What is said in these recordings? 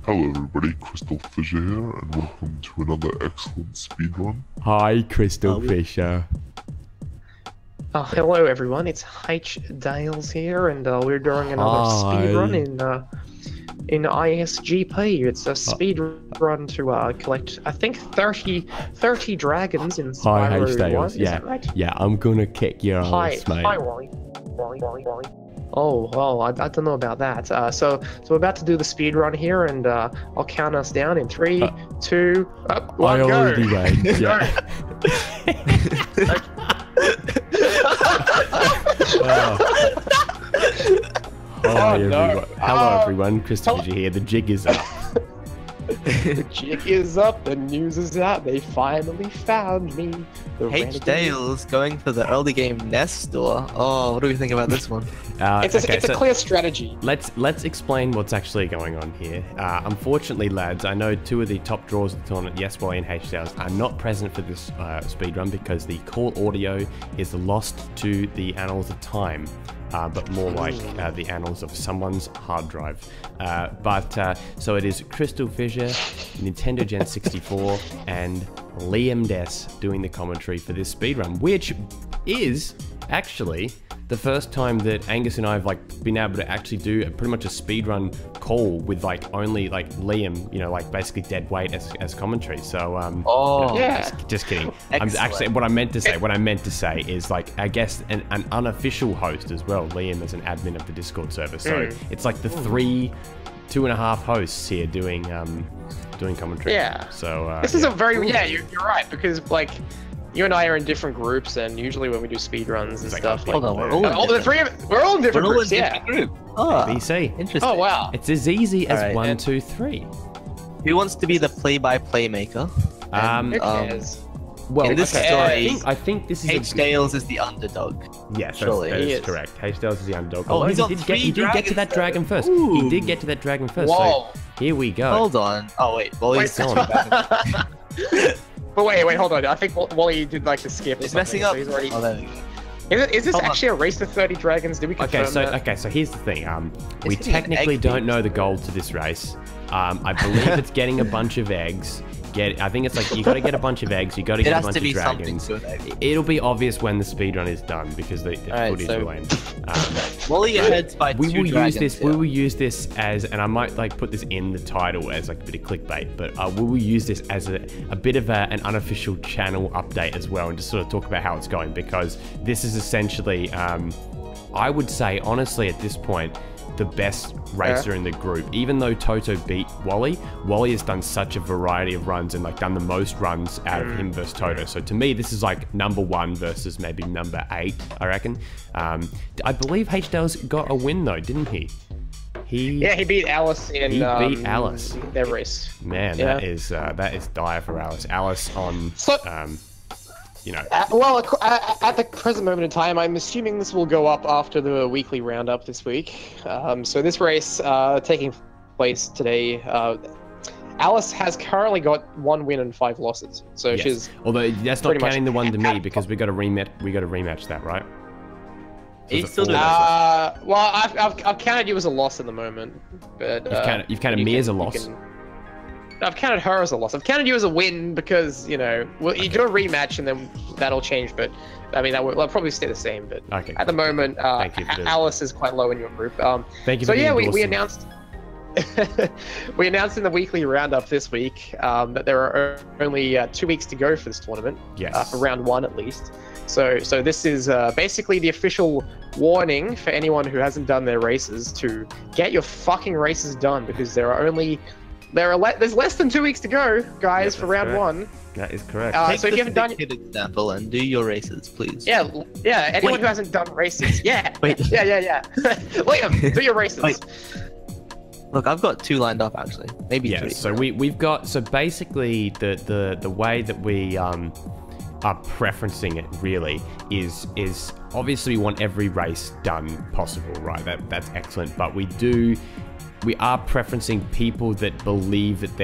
Hello everybody, Crystal Fisher here, and welcome to another excellent speedrun. Hi, Crystal Fisher. Hello everyone, it's HDalez here, and we're doing another speedrun in ISGP. It's a speedrun to collect, I think, 30 dragons in Spyro. Hi, HDalez. Is Yeah, that right? yeah, I'm gonna kick your ass, mate. Hi, Wally. Oh, well, I don't know about that. So we're about to do the speed run here, and I'll count us down in 3, 2, 1, I go. already went, yeah. Hello everyone, Crystal Fisher here. The jig is up. The jig is up, the news is out, they finally found me. HDalez going for the early game nest store. Oh, what do we think about this one? It's a clear strategy. Let's explain what's actually going on here. Unfortunately, lads, I know two of the top drawers of the tournament, Yeswally and HDalez, are not present for this speedrun because the call audio is lost to the annals of time. But more like the annals of someone's hard drive. So it is Crystal Fisher, Nintendo Gen 64, and Liam Des doing the commentary for this speedrun, which is actually the first time that Angus and I have been able to actually do pretty much a speedrun call with only Liam, you know, basically dead weight as commentary. So yeah, just kidding. Excellent. I'm actually what I meant to say is I guess an unofficial host as well. Liam is an admin of the Discord server, so it's like the 2.5 hosts here doing commentary. Yeah. So this is a very you're right, because you and I are in different groups, and usually when we do speedruns and stuff, hold on, we're all in different groups. Yeah. Oh, BC. Interesting. Oh wow. It's as easy as Alright, 1, 2, 3. Who wants to be the play-by-play maker? Who cares? Well, in this story, I think this is HDalez is the underdog. Yes, surely. that He is is. correct. HDalez is the underdog. Oh, he's on he did get to that dragon first. Ooh. He did get to that dragon first. Whoa. So here we go. Hold on. Oh wait, Wally's Wait. going back. But wait, hold on. I think Wally did to skip. He's or messing something, up. so he's already... Oh, there we go. Is this Hold on. actually a race to 30 dragons? Did we confirm that? So here's the thing. We getting an technically egg don't beat. know the goal to this race. I believe it's getting a bunch of eggs. I think it's you got to get a bunch of eggs. You got to It get a has bunch to of be something dragons. to an egg. It'll be obvious when the speedrun is done because the footage so- will end. Wally ahead's by We two will dragons. use this. We will use this as, and I might put this in the title as a bit of clickbait. But we will use this as a bit of an unofficial channel update as well, and just sort of talk about how it's going, because this is essentially, I would say honestly at this point, the best racer in the group. Even though Toto beat Wally has done such a variety of runs and done the most runs out of him versus Toto. So to me, this is number 1 versus maybe number 8, I reckon. I believe HDalez got a win though, didn't he? Yeah, he beat Alice in beat Alice. their race. Man, Yeah. that is dire for Alice. Alice on So- you know. Well, at the present moment in time, I'm assuming this will go up after the weekly roundup this week. So this race taking place today, Alice has currently got 1 win and 5 losses. So Yes. she's Although that's not pretty much counting the one to me because we got to rematch that, right? He's still doing well, I've counted you as a loss at the moment, but You've counted me as a loss. I've counted her as a loss. I've counted you as a win because, you do a rematch and then that'll change. But I mean, that'll probably stay the same. But Okay. at the moment, Thank you for this. Alice is quite low in your group. Thank you. So for yeah, the we announced we announced in the weekly roundup this week that there are only 2 weeks to go for this tournament. Yes. For round 1 at least. So this is basically the official warning for anyone who hasn't done their races to get your fucking races done, because there's less than 2 weeks to go, guys, for round correct. 1. That is correct. Take So if you haven't done, kid example and do your races, please. yeah, anyone Wait. who hasn't done races, yeah, Wait. yeah. Liam, do your races. Wait. Look, I've got 2 lined up actually, maybe 3. So we've got, so basically the way that we are preferencing it really is obviously we want every race done possible, right? That's excellent, but we are preferencing people that believe that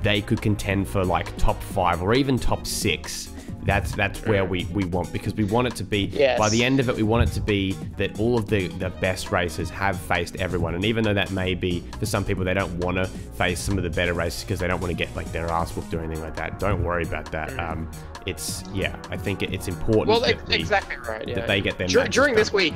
they could contend for top 5 or even top 6 That's where we want, because we want it to be, Yes. by the end of it, we want it to be that all of the best racers have faced everyone. And even though that may be, for some people, they don't want to face some of the better racers because they don't want to get like their ass whooped or anything like that. Don't worry about that. I think it's important. Well, that exactly right. Yeah. that they get their during matches this week.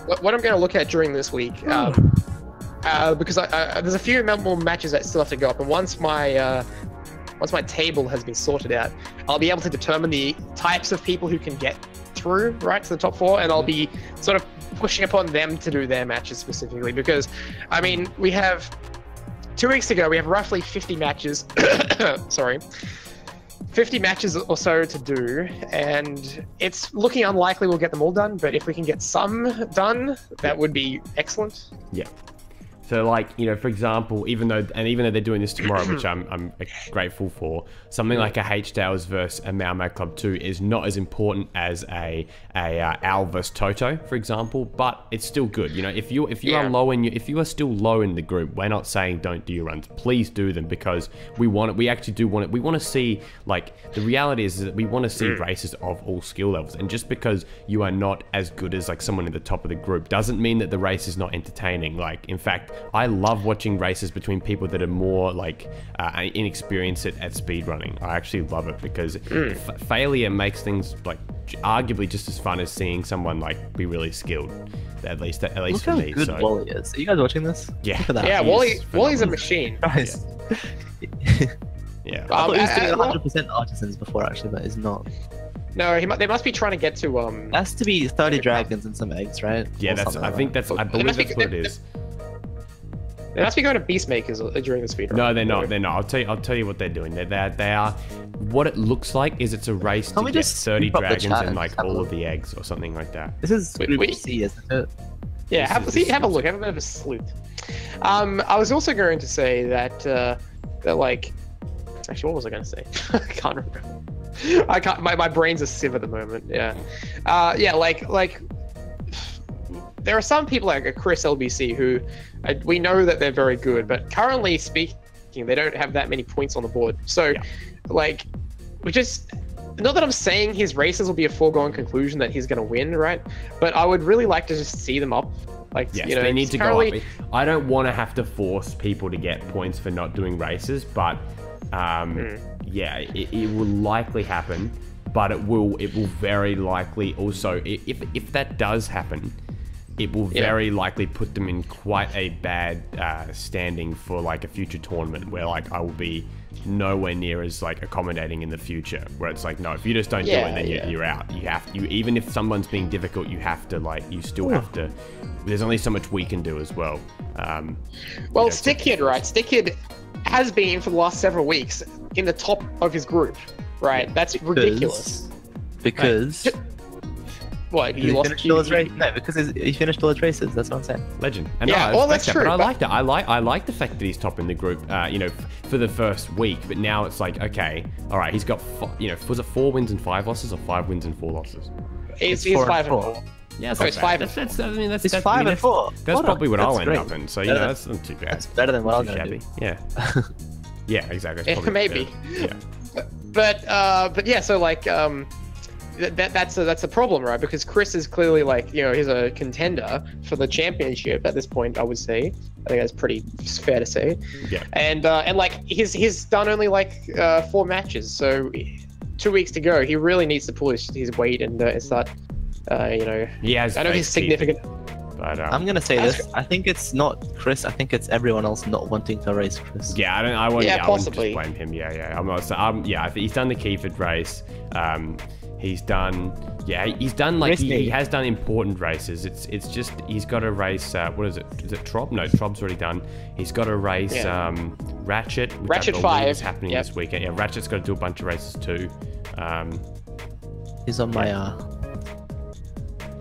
What I'm going to look at during this week, because there's a few more matches that still have to go up, and once my table has been sorted out, I'll be able to determine the types of people who can get through right to the top 4, and I'll be sort of pushing upon them to do their matches specifically, because I mean, we have 2 weeks to go. We have roughly 50 matches. Sorry. 50 matches or so to do, and it's looking unlikely we'll get them all done, but if we can get some done, that would be excellent. Yeah. So, like, you know, for example, even though they're doing this tomorrow, which I'm grateful for, something like a HDalez versus a Mau Mau Club 2 is not as important as a Al versus Toto, for example, but it's still good. You know, if you are low if you are still low in the group, we're not saying don't do your runs. Please do them, because we actually do want it. We want to see, like, the reality is that we want to see races of all skill levels, and just because you are not as good as like someone at the top of the group doesn't mean that the race is not entertaining. Like, in fact, I love watching races between people that are more like inexperienced at speedrunning. I actually love it, because failure makes things like arguably just as fun as seeing someone like be really skilled. At least Look for how me. good So Wally is. Are you guys watching this? yeah, Look at that. Yeah, He's Wally's a phenomenal. machine. Guys. Yeah. I thought he was doing well, 100% artisans before, actually, but he's not. No, they must be trying to get to That has to be 30 dragons and some eggs, right? Yeah, Or that's. something I like think that. that's. I believe that's what it is. They must be going to Beastmakers during the speedrun. No, they're not. They're not. I'll tell you what they're doing. They are. What it looks like is it's a race Can't to we get just 30 keep up the dragons chat and and like have a all look? of the eggs or something like that. This is Wait, Group wait. C, isn't it? Yeah, have a look. Have a bit of a sleuth. I was also going to say that like, actually, what was I going to say? I can't remember. I can't. My brain's a sieve at the moment. Yeah, like there are some people like Chris LBC who we know that they're very good, but currently speaking, they don't have that many points on the board. So, like, we just. Not that I'm saying his races will be a foregone conclusion that he's going to win, right? But I would really like to just see them up. Like, Yes, you know, they need to go currently- up. I don't want to have to force people to get points for not doing races, but yeah, it will likely happen. But it will very likely also, if that does happen, it will very likely put them in quite a bad standing for like a future tournament where like I will be nowhere near as like accommodating in the future, where it's like, no, if you just don't do it, then you're out. You even if someone's being difficult, you have to like, you still have to. There's only so much we can do as well. Well, Stick Kid, right? Stick Kid has been for the last several weeks in the top of his group, right? That's ridiculous. Because What, he finished all his races. No, because he finished all his races. That's what I'm saying. Legend. And Yeah, no, well, I that's respect that, true, but I like that. I like the fact that he's top in the group. You know, for the first week, but now it's like, okay, all right, he's got, you know, was it 4 wins and 5 losses or 5 wins and 4 losses? He's 4 5 and and 4. 4. Yeah, Oh, it's 5 and 4. I mean, that's It's that's, 5 I mean, and 4. That's probably what I'll That's end great. up in. So you know, that's not too bad. That's better than what I'm gonna do. Shabby. Yeah. Yeah, exactly. That's Yeah, probably maybe. better. Yeah. But yeah, so like that's a problem, right? Because Chris is clearly like, you know, he's a contender for the championship at this point, I would say. I think that's pretty fair to say. Yeah. And like he's done only like 4 matches, so 2 weeks to go. He really needs to pull his weight and start, you know. He has. I know he's significant. But I'm gonna say this. I think it's not Chris. I think it's everyone else not wanting to race Chris. yeah, I won't. Yeah, I wouldn't possibly. just blame him. Yeah. I'm not. Yeah, I think he's done the Keyford race. He's done. Yeah, he's done like he has done important races. It's just he's got to race. What is it? Is it Trob? No, Trob's already done. He's got to race Ratchet. Which Ratchet I believe 5 is happening this weekend. Yeah, Ratchet's got to do a bunch of races too. He's on my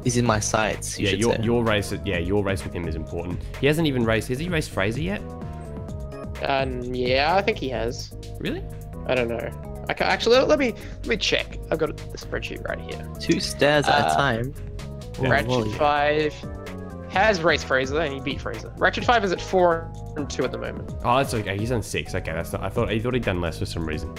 he's in my sights. You Yeah, should say. your race. Yeah, your race with him is important. He hasn't even raced. Has he raced Fraser yet? Yeah, I think he has. Really? I don't know. Actually, let me check. I've got the spreadsheet right here. 2 stairs at a time. Ratchet Wally. 5 has raced Fraser and he beat Fraser. Ratchet 5 is at 4 and 2 at the moment. Oh, that's okay. He's on 6. Okay, that's not. I thought he'd done less for some reason.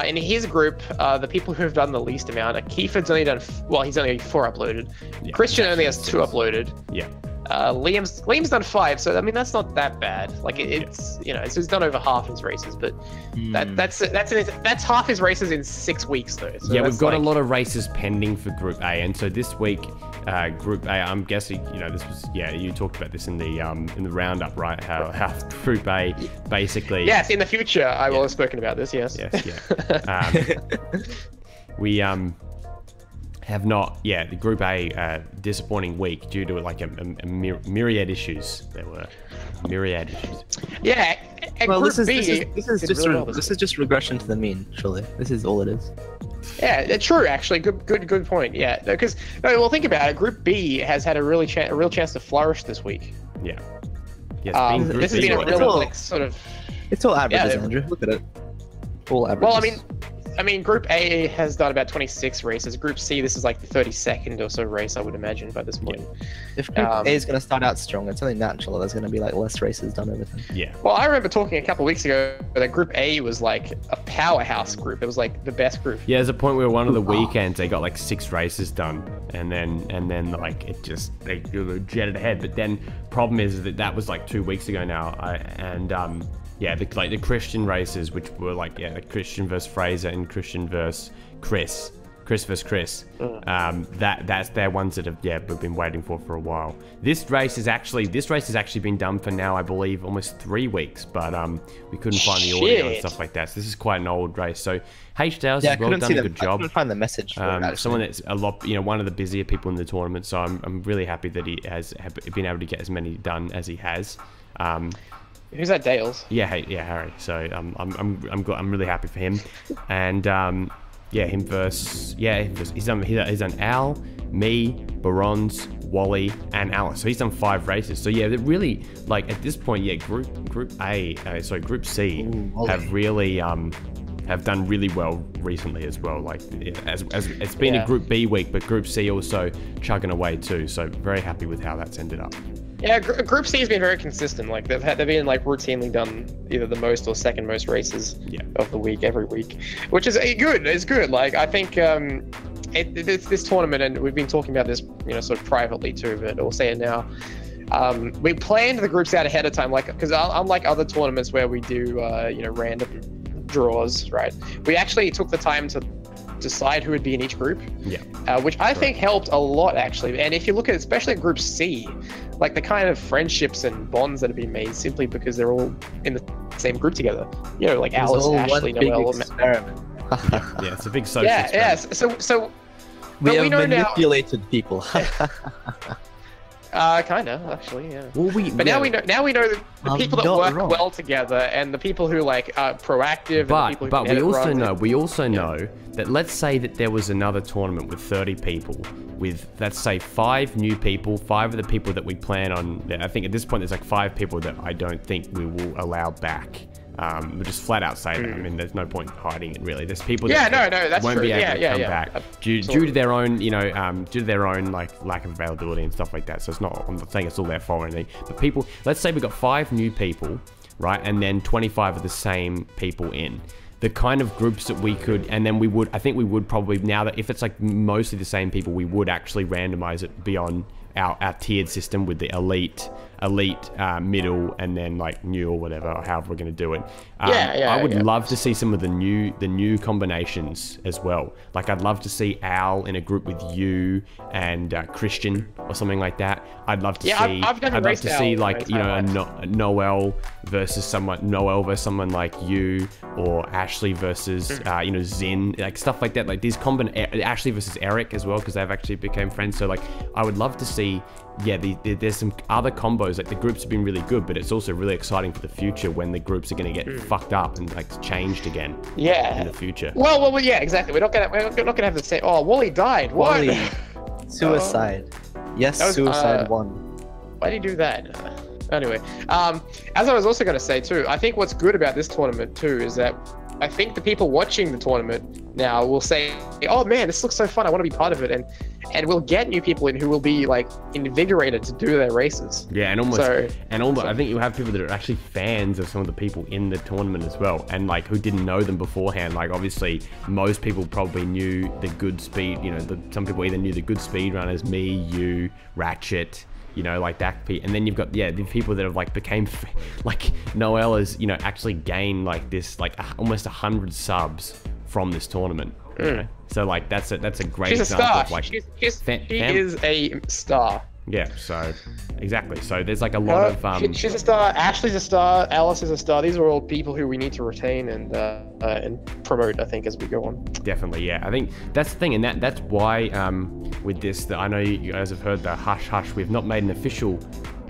In his group, the people who have done the least amount, Kiefer's only done, he's only 4 uploaded. Yeah, Christian only has 2 uploaded. Yeah. Liam's done 5, so I mean that's not that bad. Like it's he's done over half his races, but that's half his races in 6 weeks though. So yeah, we've got a lot of races pending for Group A, and so this week, Group A, I'm guessing this was you talked about this in the roundup, right? How Group A basically. Yes, in the future I will have spoken about this. Yes. Yes. Yeah. We have not, the Group A disappointing week due to like a myriad issues. There were myriad issues. Yeah, and well, Group this B is just regression to the mean. Surely, this is all it is. Yeah, true. Actually, good point. Yeah, because think about it. Group B has had a real chance to flourish this week. Yeah. Yes, this has been a real sort of. It's all averages, Andrew. Look at it. All averages. Well, I mean, Group A has done about 26 races. Group C, this is like the 32nd or so race, I would imagine, by this point. Yeah. If Group A is going to start out strong, it's only natural there's going to be like less races done over time. Yeah. Well, I remember talking a couple of weeks ago that Group A was like a powerhouse group. It was like the best group. Yeah, there's a point where one of the weekends they got like 6 races done, and then like it just they jetted ahead. But then problem is that was like 2 weeks ago now, the Christian races, which were like Christian versus Fraser and Christian versus Chris versus Chris. That's their ones that we've been waiting for a while. This race has actually been done for now, I believe, almost 3 weeks, but we couldn't find the audio and stuff like that. So this is quite an old race. So HDalez has well done a good job. I couldn't find the message. Someone that's a lot, one of the busier people in the tournament. So I'm really happy that he has been able to get as many done as he has. Who's that, Dales? Yeah, Harry. So I'm really happy for him, and him versus he's done Al, me, Barons, Wally, and Alice. So he's done 5 races. So they're really like at this point, Group C have really have done really well recently as well. Like as it's been a Group B week, but Group C also chugging away too. So very happy with how that's ended up. Yeah, Group C has been very consistent. Like they've been like routinely done either the most or second most races of the week every week, which is good. It's good. Like I think this tournament, and we've been talking about this, sort of privately too, but I'll say it now. We planned the groups out ahead of time, like because unlike other tournaments where we do random draws, right? We actually took the time to decide who would be in each group, which I think helped a lot actually. And if you look at especially Group C, like the kind of friendships and bonds that have been made simply because they're all in the same group together. Like Alice, Ashley, Noel. It's a big social experiment. So we have manipulated people. Kinda, actually, yeah. Well, now we know that the people that work well together and the people who are proactive. But we also know that let's say that there was another tournament with 30 people, with let's say 5 new people, 5 of the people that we plan on. I think at this point there's like 5 people that I don't think we will allow back. We'll just flat out say that. I mean, there's no point hiding it really. There's people that that's won't true. be able to come back due to their own, due to their own like lack of availability and stuff like that. So it's not. I'm not saying it's all their fault or anything. But people, let's say we've got 5 new people, right, and then 25 of the same people in. The kind of groups that we could, and then I think we would probably, now that if it's like mostly the same people, we would actually randomize it beyond our tiered system with the elite, middle, and then like new or whatever, or however we're going to do it. I would love to see some of the new combinations as well. Like I'd love to see Al in a group with you and Christian or something like that. I'd love to see. I'd love to see like Noel versus someone like you, or Ashley versus Zin, like stuff like that. Like these Ashley versus Eric as well, because they've actually became friends. So like I would love to see. There's some other combos. Like the groups have been really good, but it's also really exciting for the future when the groups are going to get fucked up and like changed again. In the future. Well, yeah, exactly. We're not gonna have the same. Oh, Wally died. What? Wally, suicide. Yes, suicide 1. Why did he do that? Anyway, as I was also going to say too, I think what's good about this tournament too is that I think the people watching the tournament now will say, "Oh man, this looks so fun! I want to be part of it," and we'll get new people in who will be like invigorated to do their races. Yeah, and almost, I think you'll have people that are actually fans of some of the people in the tournament as well, and like who didn't know them beforehand. Like obviously, most people probably knew the good speed. You know, some people either knew the good speedrunners, me, you, Ratchet. You know, like that, and then you've got the people that have like became like Noelle has actually gained like this almost 100 subs from this tournament. You know? So like that's a great She's example a star. of like she is a star. Yeah, so exactly. So there's like a lot of she's a star. Ashley's a star. Alice is a star. These are all people who we need to retain and promote, I think, as we go on. Definitely, yeah. I think that's the thing, and that's why with this, I know you guys have heard the hush hush. We've not made an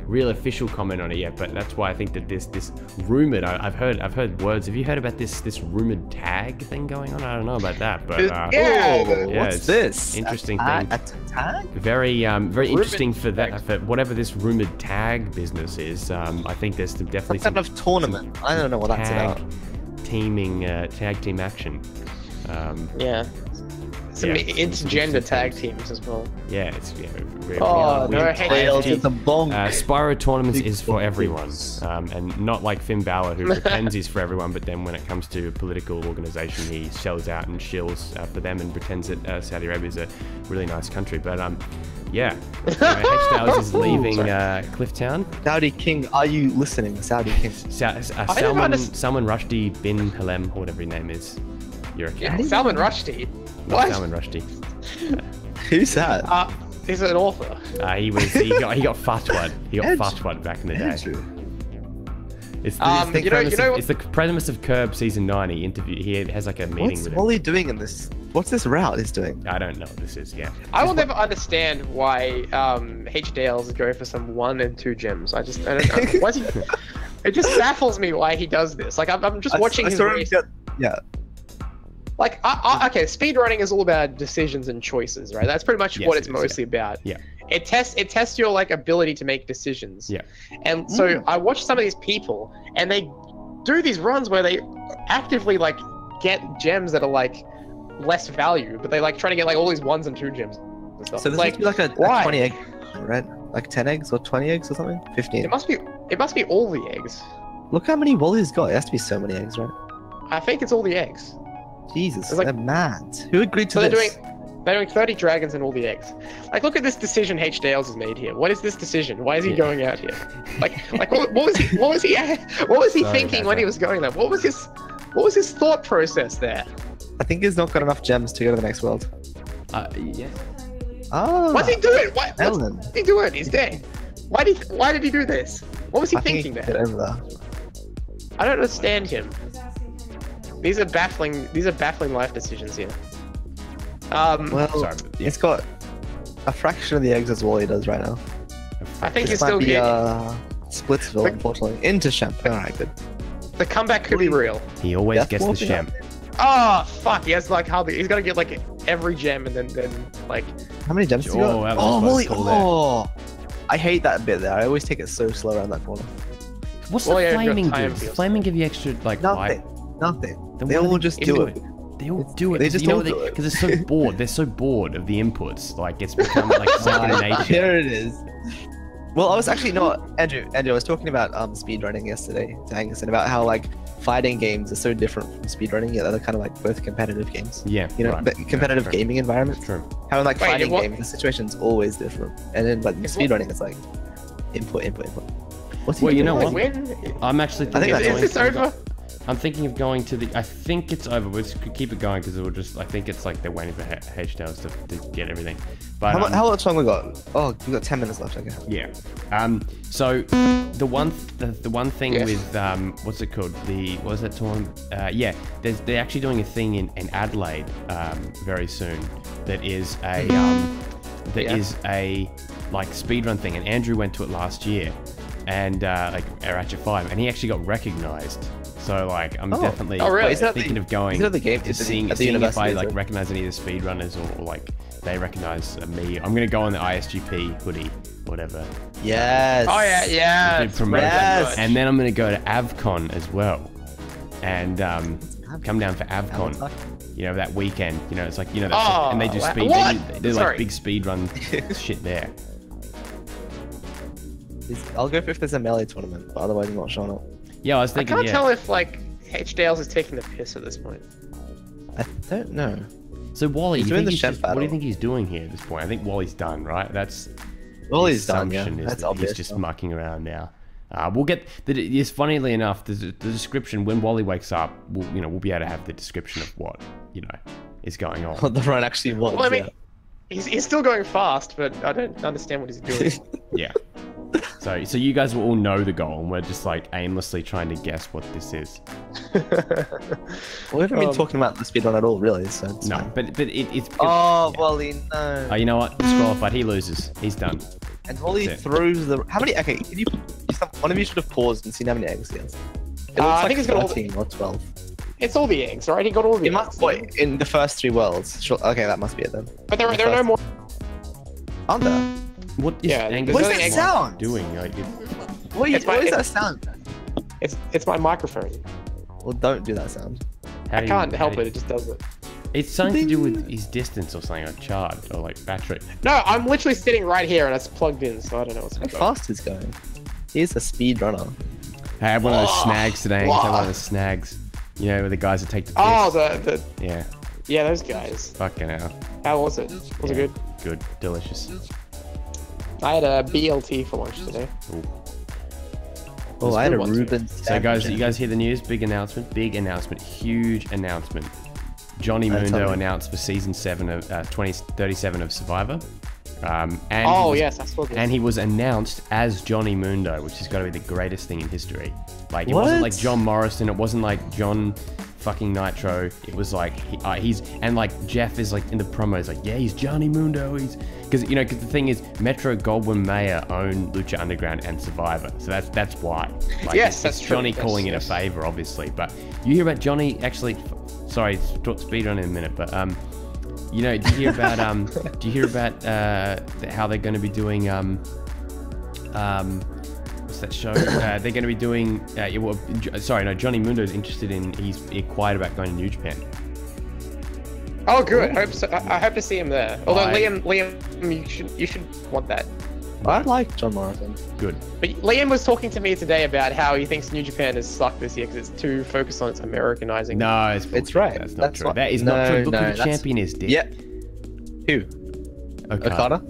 real official comment on it yet, but that's why I think that this rumored. I've heard words. Have you heard about this rumored tag thing going on? I don't know about that, but what's this? Interesting thing. A tag? Very interesting for that, for whatever this rumored tag business is. I think there's definitely some kind of tournament. I don't know what that's about. Tag team action. Yeah. Some intergender tag teams as well. Yeah, it's Spyro tournaments is for everyone, and not like Finn Balor who pretends he's for everyone, but then when it comes to a political organization, he shells out and shills for them and pretends that Saudi Arabia is a really nice country. But yeah, HDalez is leaving Clifftown. Saudi King, are you listening? Saudi King. Salman Rushdie bin Halem, or whatever his name is. You're a Salman Rushdie. Not Salman Rushdie. Who's that? He's an author. He got fatwa'd. He got fatwa'd back in the day. It's the premise of Curb season 9. He has like a meeting with him. What's Wally doing in this? What's this route he's doing? I don't know what this is. Yeah. I will never understand why HDalez is going for some 1 and 2 gems. I don't know. Why is he, it just baffles me why he does this. Like I'm just watching his race. Yeah. Like, okay, speedrunning is all about decisions and choices, right? That's pretty much what it's mostly about. Yeah. It tests your like ability to make decisions. Yeah. And so I watch some of these people, and they do these runs where they actively like get gems that are like less value, but they like try to get like all these 1s and 2 gems and stuff. So this must be like a 20 egg, right? Like 10 eggs or 20 eggs or something? 15. It must be all the eggs. Look how many Wally's got. It has to be so many eggs, right? I think it's all the eggs. Jesus, they're mad. Who agreed to this? They're doing 30 dragons and all the eggs. Like, look at this decision HDalez has made here. What is this decision? Why is he going out here? Like what was he thinking when he was going there? What was his thought process there? I think he's not got enough gems to go to the next world. Yeah. Oh. What's he doing? What's he doing? He's dead. Why did he do this? What was he thinking there? I don't understand him. These are baffling life decisions here. It's got a fraction of the eggs as Wally does right now. I think he's still getting Splitsville, unfortunately. Into Champ. Alright, good. The comeback could be real. He always gets the Champ. Oh fuck! He has like he's gotta get like every gem and then like. How many gems do you got? Wally! Oh, I hate that bit there. I always take it so slow around that corner. What's the flaming do? Does flaming give you extra like Nothing. They all just do it. They all do it. They just don't do it because they're so bored. They're so bored of the inputs. Like it's become like second nature. Here it is. Well, I was actually Andrew. I was talking about speedrunning yesterday to Angus and about how like fighting games are so different from speedrunning. Yeah, they're kind of like both competitive games. Yeah, you know, competitive gaming environments. True. How in like fighting games, the situation's always different, and then like speedrunning, it's like input. What's he doing? You know what? I'm actually thinking. Is this over? I'm thinking of going to the. I think it's over. We'll just keep it going because it will just. I think it's like they're waiting for HDalez to get everything. But how much time we got? Oh, we got 10 minutes left. Okay. Yeah. So the one thing with what's it called? What was that tournament? Yeah. They're actually doing a thing in Adelaide very soon. That is a like speedrun thing, and Andrew went to it last year, and like Ratchet 5, and he actually got recognized. So like I'm definitely thinking of going to seeing if I like recognize any of the speedrunners or like they recognize me. I'm gonna go on the ISGP hoodie, whatever. Yes. Oh yeah, yes. And then I'm gonna go to AvCon as well. And come down for Avcon. You know, that weekend. You know, it's like, you know, Oh, and they do speed. what? They do like Sorry. big speed run shit there. I'll go if there's a melee tournament, but otherwise I'm not showing up. Yeah, I was I thinking. can't Yeah. tell if like HDalez is taking the piss at this point. I don't know. So Wally, He's you doing think the he's chef what do you battle. think he's doing here at this point? I think Wally's done, right? That's Well, the he's done, yeah. assumption is That's that obvious. he's just mucking around now. We'll get yes. Funnily enough, the description when Wally wakes up, we'll be able to have the description of what is going on. What the run actually was. Well, I mean, he's still going fast, but I don't understand what he's doing. Yeah. So you guys will all know the goal, and we're just like aimlessly trying to guess what this is. We haven't been talking about the speedrun at all, really. So it's No, fine. but it's. Oh, yeah. Wally, no. Oh, you know what? Disqualified. He loses. He's done. And Wally That's it. throws the. How many? Okay, can you? One of you should have paused and seen how many eggs he has. It looks I like think he's got all 13 or 12. It's all the eggs, right? He got all the It eggs. must wait in the first 3 worlds. Sure, okay, that must be it then. But there are no more. Aren't there? What is Yeah, Angus there's What's only that eggs. sound? doing? Like, What It's my- is it's- that sound? It's my microphone. Well, don't do that sound. how I do can't you- help how it. do It just does it. It's something to do with his distance or something, or charge, or like battery. No, I'm literally sitting right here and it's plugged in, so I don't know what's How going on. fast he's going. He's a speed runner. I had one of those Oh, snags today. I had one of those snags. You know, where the guys that take the piss. Oh, the Yeah, those guys. fucking hell. How was it? Was it Yeah. good? Good, delicious. I had a BLT for lunch today. Ooh. Oh, It's I had a good ones, Reuben. So guys, you guys hear the news? Big announcement, huge announcement. Johnny That's Mundo something. announced for season 7 of 2037 of Survivor. And Oh, he was, yes, I saw this. And he was announced as Johnny Mundo, which has got to be the greatest thing in history. Like, it wasn't What? like John Morrison, it wasn't like John fucking Nitro. It was like, he's, and like Jeff is like in the promos, like, yeah, he's Johnny Mundo. He's, because the thing is, Metro Goldwyn Mayer own Lucha Underground and Survivor. So that's why. Like, Yes, it's that's true. Johnny Yes, calling it a yes. favor, obviously. But you hear about Johnny actually, sorry, talk speedrun in a minute, but, do you hear about how they're going to be doing what's that show? They're going to be doing Johnny Mundo's interested in, he's inquired about going to New Japan. Oh, good. I hope so. I hope to see him there. Although I- Liam, you should want that. I like John Morrison. Good. But Liam was talking to me today about how he thinks New Japan has sucked this year because it's too focused on its Americanizing. No, it's bullshit. right. That's not That's true. what- That is not true. No, Look who no, the that's- champion is, Dick. Yeah. Who? Okada. Okada?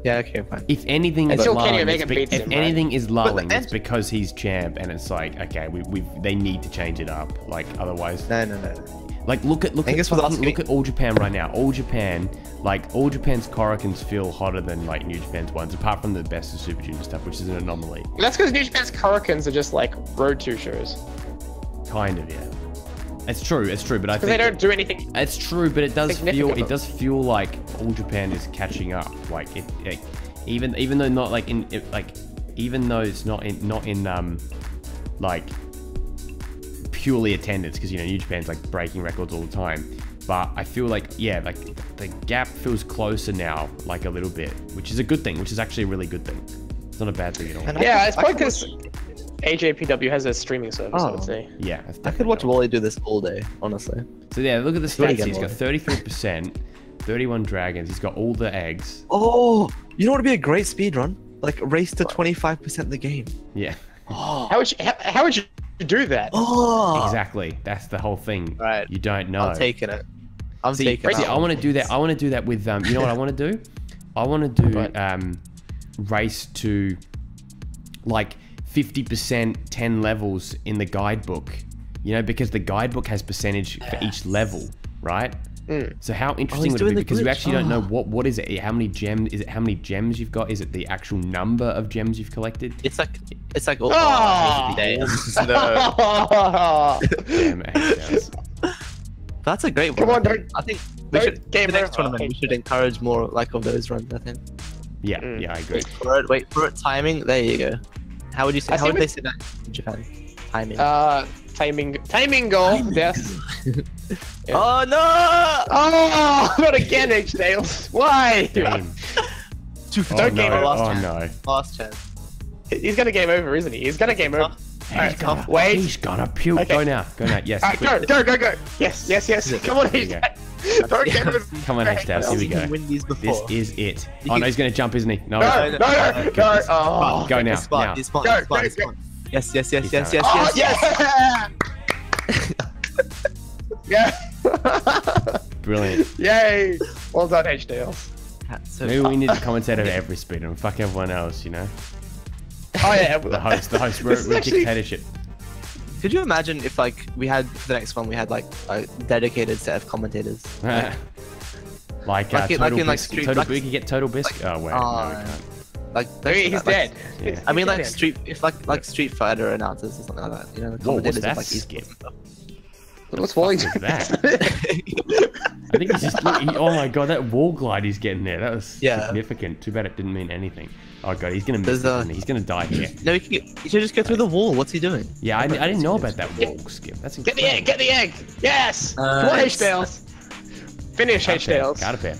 Yeah, okay, fine. If anything is Until Kenny lulling, Omega it's beats if him, right? anything is lulling, and- it's because he's champ, and it's like, okay, they need to change it up. Like, otherwise, No. like look at Angus was asking look at All Japan right now. All Japan's Korokins feel hotter than like New Japan's ones, apart from the Best of Super Junior stuff, which is an anomaly. That's because New Japan's Korokins are just like Road 2 shows. Kind of, yeah. It's true, but I Because think they don't do anything. it's true, but it does significant. feel like All Japan is catching up. Like even though not like even though it's not in like purely attendance, because New Japan's like breaking records all the time. But I feel like like the gap feels closer now, like a little bit, which is a good thing, which is actually a really good thing. It's not a bad thing at all. And Yeah, it's I probably could because AJPW has a streaming service, I would Oh. say. Yeah, that's I could definitely watch not. Wally do this all day, honestly. So yeah, look at the It's really stats. He's good, got 33%, 31 dragons. He's got all the eggs. Oh, you know what would be a great speed run? Like race to 25% of the game. Yeah, Oh, How would you do that? oh. exactly. That's the whole thing. Right. You don't know. I'm taking it. I'm See, taking it. I want to do that. I want to do that with you know what I want to do? I want to do What? race to like 50%, 10 levels in the guidebook. Because the guidebook has percentage for each level, right? So how interesting he's would it be? doing the Because you glitch. actually don't know what is it? How many gems is it? How many gems you've got? Is it the actual number of gems you've collected? It's like oh, Oh! damn. Damn, HDalez. That's a great one. Come on, I think. I think we don't should game the next over. tournament. We should encourage more like of those runs. I think. Yeah, yeah, I agree. Wait for it. Timing. There you go. How would you say? I How think would they say that in Japan? Timing. Timing goal. Yes. Yeah. Oh no! Oh, not again, HDalez. Why? Damn. Two Oh Don't no! game over. Oh no! Last chance. He's gonna game over, isn't he? He's gonna game over. Wait. He's gonna puke. Okay. Go now. Yes. Alright, go. Yes. Come on, There you go. Don't get him. Come on, HDalez. Here we go. Win these This before. is it. Oh no, he's gonna jump, isn't he? No. No. Oh. Go now. Spawn. Go. Yes. Oh, yeah. Brilliant. Yay. Well done, HDalez. So, Maybe we need to commentate over every speedrun. Fuck everyone else, you know. Oh yeah. The host. We're This is actually- dictatorship. could you imagine if like we had for the next one we had like a dedicated set of commentators? Like in, Total like, Bisc. Street- Total like- we could get Total Bisc. Oh wait, no, we can't. Like He's like, dead. Yeah. I mean, like He's dead. Street Fighter announcers or something like that. You know, the Whoa, what's commentators that of like skip? esports and stuff. What's falling What's that? I think he's just. Oh my god, that wall glide he's getting there. That was significant. Too bad it didn't mean anything. Oh god, he's gonna miss. He's gonna die here. No, you should just go through the wall. What's he doing? Yeah, I didn't know about that wall skip. That's incredible. Get the egg. Yes. Come on, HDalez. Finish, HDalez. Got a pair.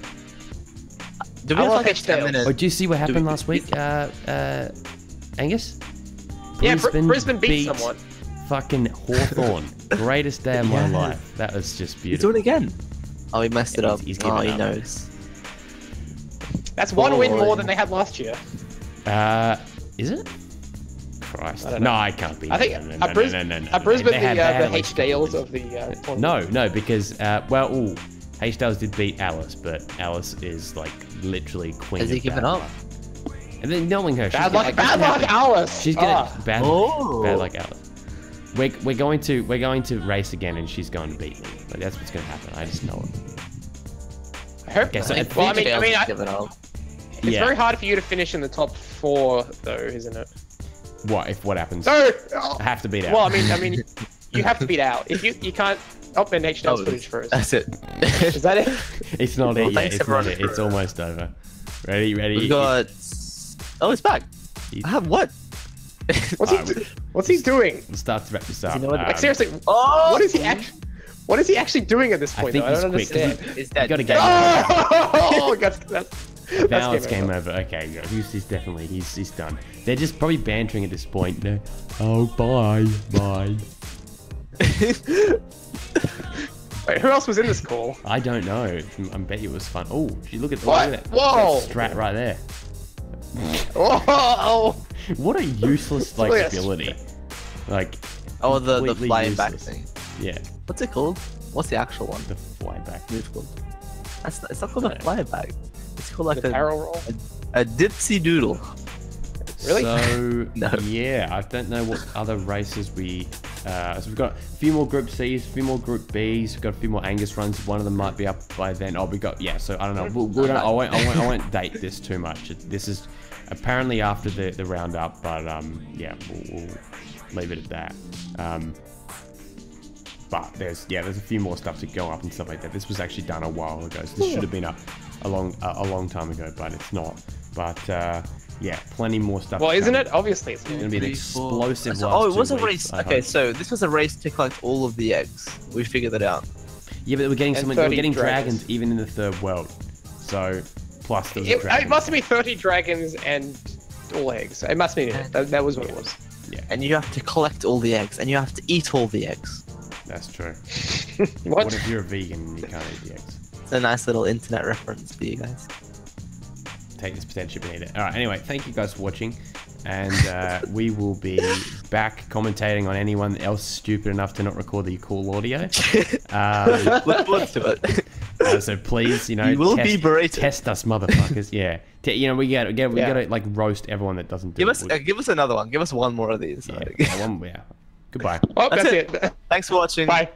Do we I have love like a HDalez. 10-minute? Oh, did you see what happened last week, Angus? Yeah, Brisbane beat someone. Fucking Hawthorn. Greatest day of my life. That was just He's beautiful. doing it again. Oh, he messed it up. He's Oh, given he up. knows. That's one win more than they had last year. Is it? Christ. I don't know. No, I can't be. I think No. Brisbane They the had at least HDalez couple of the tournament. No, because HDalez did beat Alice, but Alice is like literally queen. Has he of given bad up? luck. And then knowing her, Bad luck, Alice. She's gonna bad Oh. luck, Alice. We're going to race again, and she's going to beat me. Like that's what's going to happen. I just know it. I hope. Okay, so Well, I mean, given up. it's very hard for you to finish in the top 4, though, isn't it? What happens? No. I have to beat out. Well, I mean, you have to beat out. If you can't. Oh, then HDalez footage first. That's it. Is that it? It's not it yet. Thanks, It's not everyone. it. It's almost over. Ready? We got. Oh, it's back. I have what? What's he doing? We'll start to wrap this up. You know what? Like seriously, Oh, what is he actually? What is he actually doing at this I point? think Though? I don't he's quick. understand. Is that? You got a game. Oh, that's Now it's game over. Okay, yeah, he's definitely he's done. They're just probably bantering at this point. They're, oh, bye. Wait, who else was in this call? I don't know. I bet you it was fun. Oh, look at What? that. Whoa. That strat right there. Whoa! What a useless Look at ability. Like Oh, the completely flying back useless. thing. Yeah, What's it called? What's the actual one? the flyback. Move called? It's not called a flyback. It's called like The barrel roll. a dipsy doodle. Really? So No. yeah, I don't know what other races we. So we've got a few more Group C's, a few more Group B's. We've got a few more Angus runs. One of them might be up by then. Oh, we got So I don't know. We don't, I won't date this too much. This is apparently after the roundup, but yeah, we'll leave it at that. But there's a few more stuff to go up and stuff like that. This was actually done a while ago, so this should have been up a long time ago, but it's not. But yeah, plenty more stuff. Well, to isn't come. it? Obviously, it's It's gonna be an explosive. So, last it was 2 a weeks, race. I Okay, hope. so this was a race to collect all of the eggs. We figured that out. Yeah, but we're getting And we're 30 getting dragons. dragons even in the third world. So plus the It must be 30 dragons and all eggs. It must be it. That was what it was. And you have to collect all the eggs, and you have to eat all the eggs. That's true. What? What if you're a vegan and you can't eat the eggs? It's a nice little internet reference for you guys. Take this potato chip and eat it. All right. Anyway, thank you guys for watching, and we will be back commentating on anyone else stupid enough to not record the call audio. Look forward to it. So please, you know, You will be berated. Test us, motherfuckers. Yeah. You know, we gotta like roast everyone that doesn't do it. Give us another one. Give us one more of these. Yeah. Goodbye. Oh, That's that's it. it. Thanks for watching. Bye.